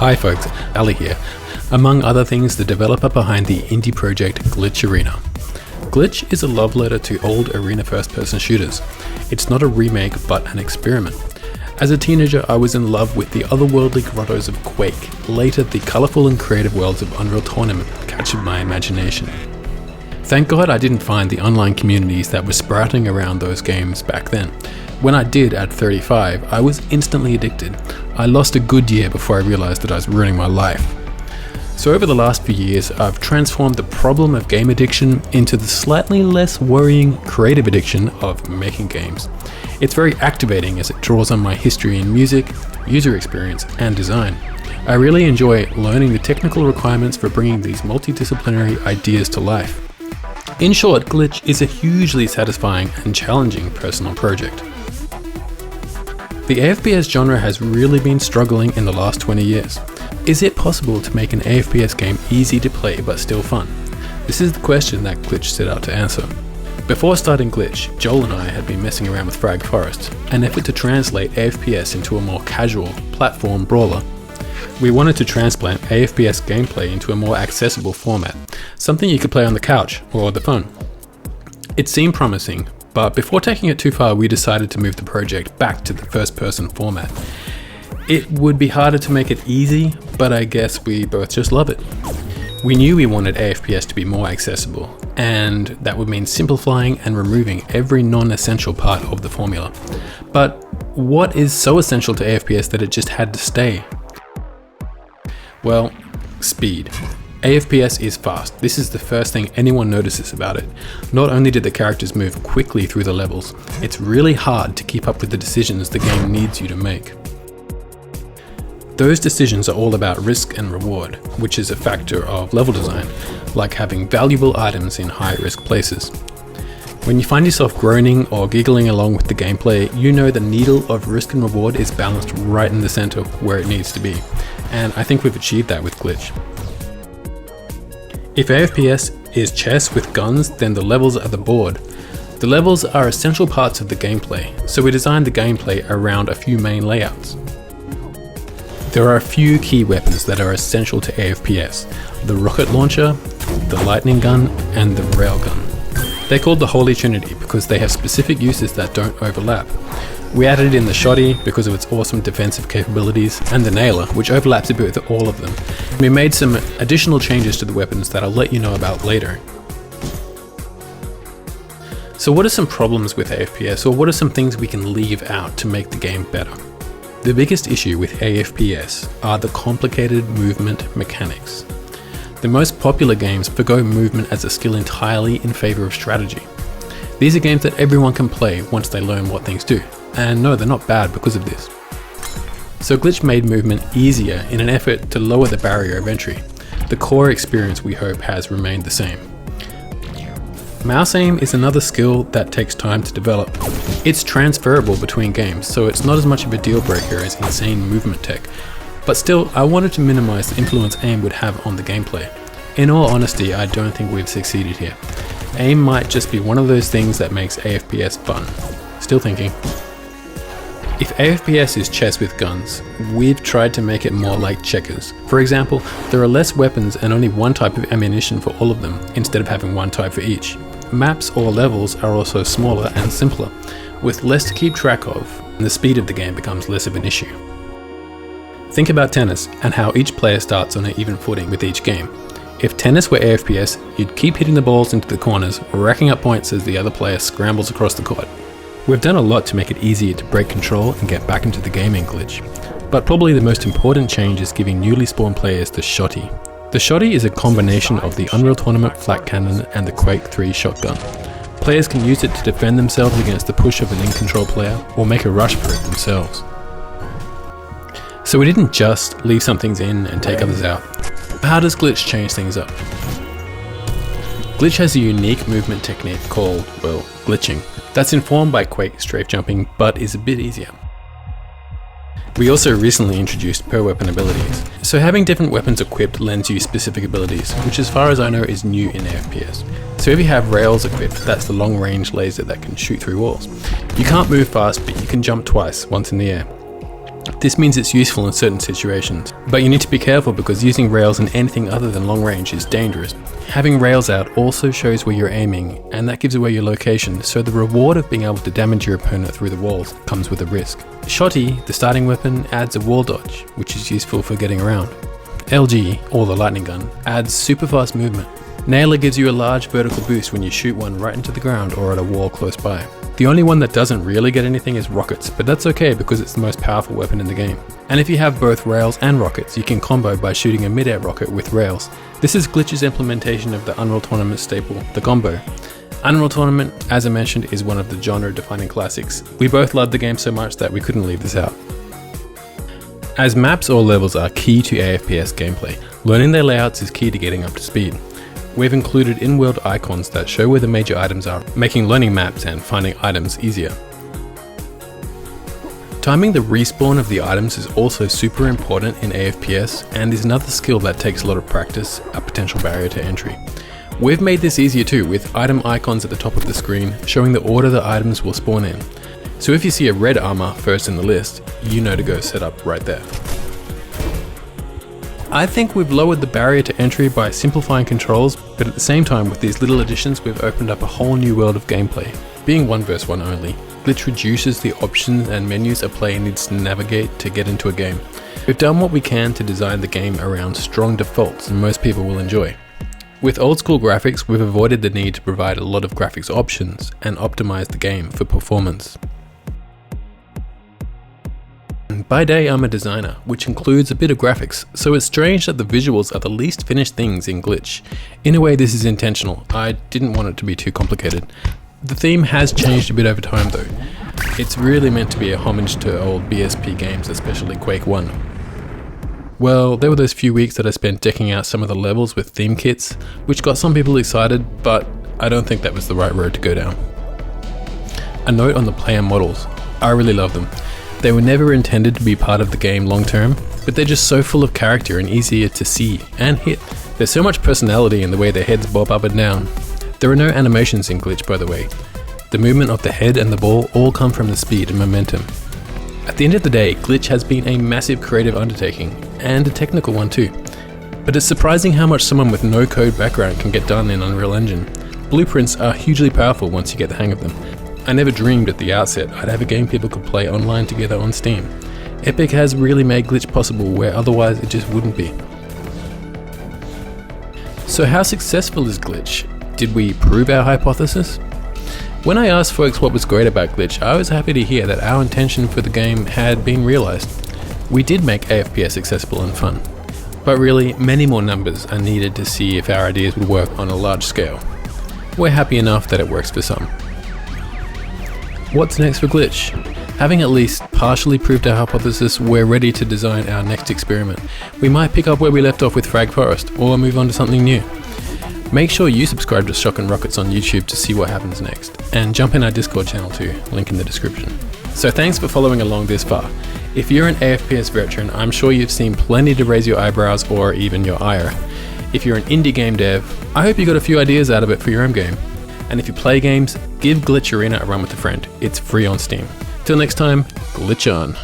Hi folks, Ali here. Among other things, the developer behind the indie project Glitch Arena. Glitch is a love letter to old arena first-person shooters. It's not a remake, but an experiment. As a teenager, I was in love with the otherworldly grottos of Quake. Later, the colourful and creative worlds of Unreal Tournament captured my imagination. Thank God I didn't find the online communities that were sprouting around those games back then. When I did at 35, I was instantly addicted. I lost a good year before I realised that I was ruining my life. So over the last few years, I've transformed the problem of game addiction into the slightly less worrying creative addiction of making games. It's very activating as it draws on my history in music, user experience, and design. I really enjoy learning the technical requirements for bringing these multidisciplinary ideas to life. In short, Glitch is a hugely satisfying and challenging personal project. The AFPS genre has really been struggling in the last 20 years. Is it possible to make an AFPS game easy to play but still fun? This is the question that Glitch set out to answer. Before starting Glitch, Joel and I had been messing around with Frag Forest, an effort to translate AFPS into a more casual platform brawler. We wanted to transplant AFPS gameplay into a more accessible format, something you could play on the couch or the phone. It seemed promising, but before taking it too far, we decided to move the project back to the first-person format. It would be harder to make it easy, but I guess we both just love it. We knew we wanted AFPS to be more accessible, and that would mean simplifying and removing every non-essential part of the formula. But what is so essential to AFPS that it just had to stay? Well, speed. AFPS is fast. This is the first thing anyone notices about it. Not only did the characters move quickly through the levels, it's really hard to keep up with the decisions the game needs you to make. Those decisions are all about risk and reward, which is a factor of level design, like having valuable items in high-risk places. When you find yourself groaning or giggling along with the gameplay, you know the needle of risk and reward is balanced right in the center where it needs to be, and I think we've achieved that with Glitch. If AFPS is chess with guns, then the levels are the board. The levels are essential parts of the gameplay, so we designed the gameplay around a few main layouts. There are a few key weapons that are essential to AFPS: the rocket launcher, the lightning gun, and the railgun. They're called the Holy Trinity because they have specific uses that don't overlap. We added in the Shotty because of its awesome defensive capabilities, and the Nailer, which overlaps a bit with all of them. We made some additional changes to the weapons that I'll let you know about later. So what are some problems with AFPS, or what are some things we can leave out to make the game better? The biggest issue with AFPS are the complicated movement mechanics. The most popular games forgo movement as a skill entirely in favor of strategy. These are games that everyone can play once they learn what things do. And no, they're not bad because of this. So Glitch made movement easier in an effort to lower the barrier of entry. The core experience, we hope, has remained the same. Mouse aim is another skill that takes time to develop. It's transferable between games, so it's not as much of a deal breaker as insane movement tech. But still, I wanted to minimize the influence aim would have on the gameplay. In all honesty, I don't think we've succeeded here. Aim might just be one of those things that makes AFPS fun. Still thinking. If AFPS is chess with guns, we've tried to make it more like checkers. For example, there are less weapons and only one type of ammunition for all of them, instead of having one type for each. Maps or levels are also smaller and simpler, with less to keep track of, and the speed of the game becomes less of an issue. Think about tennis and how each player starts on an even footing with each game. If tennis were AFPS, you'd keep hitting the balls into the corners, racking up points as the other player scrambles across the court. We've done a lot to make it easier to break control and get back into the gaming Glitch. But probably the most important change is giving newly spawned players the Shotty. The Shotty is a combination of the Unreal Tournament Flak Cannon and the Quake 3 shotgun. Players can use it to defend themselves against the push of an in-control player, or make a rush for it themselves. So we didn't just leave some things in and take others out. How does Glitch change things up? Glitch has a unique movement technique called, well, glitching. That's informed by Quake strafe jumping, but is a bit easier. We also recently introduced per weapon abilities. So having different weapons equipped lends you specific abilities, which as far as I know is new in AFPS. So if you have rails equipped, that's the long range laser that can shoot through walls. You can't move fast, but you can jump twice, once in the air. This means it's useful in certain situations, but you need to be careful because using rails in anything other than long range is dangerous. Having rails out also shows where you're aiming, and that gives away your location, so the reward of being able to damage your opponent through the walls comes with a risk. Shotty, the starting weapon, adds a wall dodge, which is useful for getting around. LG, or the lightning gun, adds super fast movement. Nailer gives you a large vertical boost when you shoot one right into the ground or at a wall close by. The only one that doesn't really get anything is rockets, but that's okay because it's the most powerful weapon in the game. And if you have both rails and rockets, you can combo by shooting a mid-air rocket with rails. This is Glitch's implementation of the Unreal Tournament staple, the combo. Unreal Tournament, as I mentioned, is one of the genre-defining classics. We both loved the game so much that we couldn't leave this out. As maps or levels are key to AFPS gameplay, learning their layouts is key to getting up to speed. We've included in-world icons that show where the major items are, making learning maps and finding items easier. Timing the respawn of the items is also super important in AFPS and is another skill that takes a lot of practice, a potential barrier to entry. We've made this easier too, with item icons at the top of the screen showing the order the items will spawn in. So if you see a red armor first in the list, you know to go set up right there. I think we've lowered the barrier to entry by simplifying controls, but at the same time with these little additions we've opened up a whole new world of gameplay. Being 1 vs 1 only, Glitch reduces the options and menus a player needs to navigate to get into a game. We've done what we can to design the game around strong defaults most people will enjoy. With old school graphics, we've avoided the need to provide a lot of graphics options and optimize the game for performance. By day I'm a designer, which includes a bit of graphics, so it's strange that the visuals are the least finished things in Glitch. In a way this is intentional, I didn't want it to be too complicated. The theme has changed a bit over time though. It's really meant to be a homage to old BSP games, especially Quake 1. Well, there were those few weeks that I spent decking out some of the levels with theme kits, which got some people excited, but I don't think that was the right road to go down. A note on the player models. I really love them. They were never intended to be part of the game long term, but they're just so full of character and easier to see and hit. There's so much personality in the way their heads bob up and down. There are no animations in Glitch, by the way. The movement of the head and the ball all come from the speed and momentum. At the end of the day, Glitch has been a massive creative undertaking, and a technical one too. But it's surprising how much someone with no code background can get done in Unreal Engine. Blueprints are hugely powerful once you get the hang of them. I never dreamed at the outset I'd have a game people could play online together on Steam. Epic has really made Glitch possible where otherwise it just wouldn't be. So how successful is Glitch? Did we prove our hypothesis? When I asked folks what was great about Glitch, I was happy to hear that our intention for the game had been realized. We did make AFPS accessible and fun. But really, many more numbers are needed to see if our ideas would work on a large scale. We're happy enough that it works for some. What's next for Glitch? Having at least partially proved our hypothesis, we're ready to design our next experiment. We might pick up where we left off with Frag Forest, or move on to something new. Make sure you subscribe to Shotgun Rockets on YouTube to see what happens next, and jump in our Discord channel too, link in the description. So thanks for following along this far. If you're an AFPS veteran, I'm sure you've seen plenty to raise your eyebrows or even your ire. If you're an indie game dev, I hope you got a few ideas out of it for your own game. And if you play games, give Glitch Arena a run with a friend. It's free on Steam. Till next time, glitch on.